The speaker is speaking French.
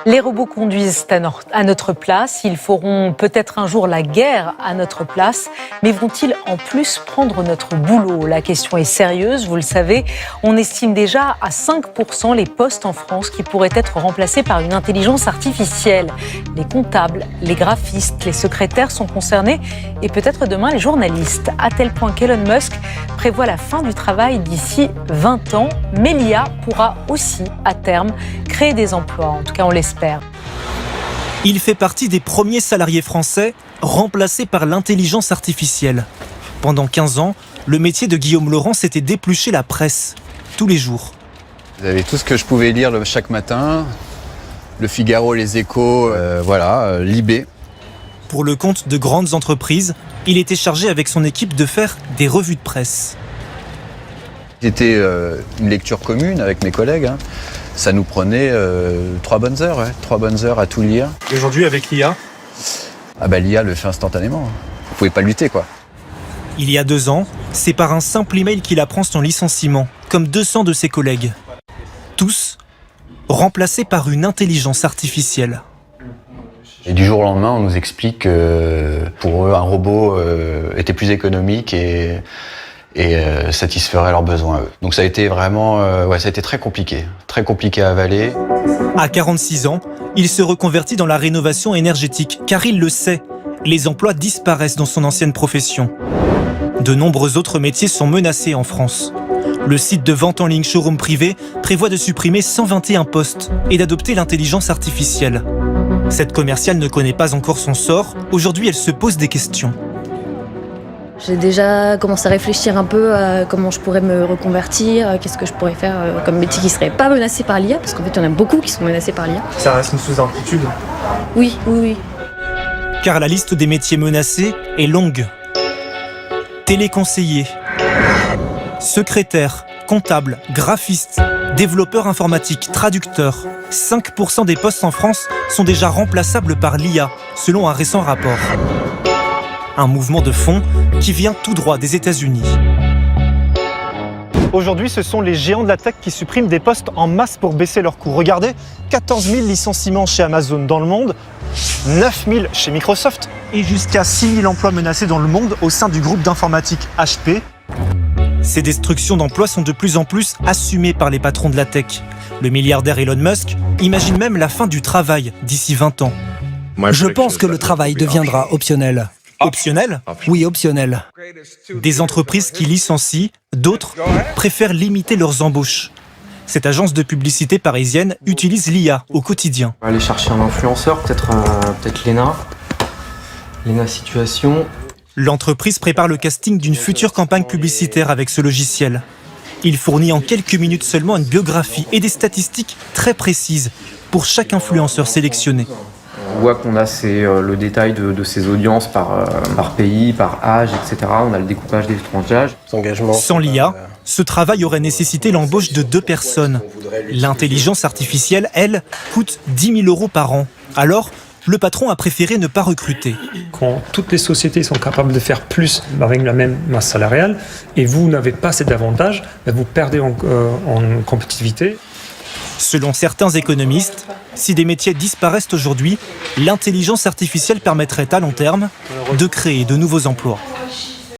Les robots conduisent à notre place, ils feront peut-être un jour la guerre à notre place, mais vont-ils en plus prendre notre boulot? La question est sérieuse, vous le savez, on estime déjà à 5% les postes en France qui pourraient être remplacés par une intelligence artificielle. Les comptables, les graphistes, les secrétaires sont concernés et peut-être demain les journalistes, à tel point qu'Elon Musk prévoit la fin du travail d'ici 20 ans, mais l'IA pourra aussi, à terme, créer des emplois, en tout cas on l'espère. Il fait partie des premiers salariés français remplacés par l'intelligence artificielle. Pendant 15 ans, le métier de Guillaume Laurent, c'était d'éplucher la presse, tous les jours. Vous avez tout ce que je pouvais lire chaque matin, Le Figaro, Les Échos, Libé. Pour le compte de grandes entreprises, il était chargé avec son équipe de faire des revues de presse. C'était une lecture commune avec mes collègues. Ça nous prenait 3 bonnes heures, 3 bonnes heures à tout lire. Et aujourd'hui, avec l'IA ? L'IA le fait instantanément. Vous pouvez pas lutter, quoi. Il y a 2 ans, c'est par un simple email qu'il apprend son licenciement, comme 200 de ses collègues. Tous remplacés par une intelligence artificielle. Et du jour au lendemain, on nous explique que pour eux, un robot était plus économique et satisferait leurs besoins. Donc ça a été vraiment, ça a été très compliqué à avaler. À 46 ans, il se reconvertit dans la rénovation énergétique, car il le sait, les emplois disparaissent dans son ancienne profession. De nombreux autres métiers sont menacés en France. Le site de vente en ligne Showroom Privé prévoit de supprimer 121 postes et d'adopter l'intelligence artificielle. Cette commerciale ne connaît pas encore son sort. Aujourd'hui, elle se pose des questions. J'ai déjà commencé à réfléchir un peu à comment je pourrais me reconvertir, qu'est-ce que je pourrais faire comme métier qui ne serait pas menacé par l'IA, parce qu'en fait, il y en a beaucoup qui sont menacés par l'IA. Ça reste une sous-inquiétude. Oui. Car la liste des métiers menacés est longue. Téléconseiller, secrétaire, comptable, graphiste, développeur informatique, traducteur. 5% des postes en France sont déjà remplaçables par l'IA, selon un récent rapport. Un mouvement de fond qui vient tout droit des États-Unis. Aujourd'hui, ce sont les géants de la tech qui suppriment des postes en masse pour baisser leurs coûts. Regardez, 14 000 licenciements chez Amazon dans le monde, 9 000 chez Microsoft et jusqu'à 6 000 emplois menacés dans le monde au sein du groupe d'informatique HP. Ces destructions d'emplois sont de plus en plus assumées par les patrons de la tech. Le milliardaire Elon Musk imagine même la fin du travail d'ici 20 ans. Je pense que le travail deviendra optionnel. Optionnel ? Oui, optionnel. Des entreprises qui licencient, d'autres préfèrent limiter leurs embauches. Cette agence de publicité parisienne utilise l'IA au quotidien. On va aller chercher un influenceur, peut-être Léna. Léna Situation. L'entreprise prépare le casting d'une future campagne publicitaire avec ce logiciel. Il fournit en quelques minutes seulement une biographie et des statistiques très précises pour chaque influenceur sélectionné. On voit qu'on a le détail de ses audiences par pays, par âge, etc. On a le découpage des tranches. Sans l'IA, ce travail aurait nécessité l'embauche de 2 personnes. L'intelligence artificielle, elle, coûte 10 000 € par an. Alors, le patron a préféré ne pas recruter. Quand toutes les sociétés sont capables de faire plus avec la même masse salariale et vous n'avez pas cet avantage, vous perdez en compétitivité. Selon certains économistes, si des métiers disparaissent aujourd'hui, l'intelligence artificielle permettrait à long terme de créer de nouveaux emplois.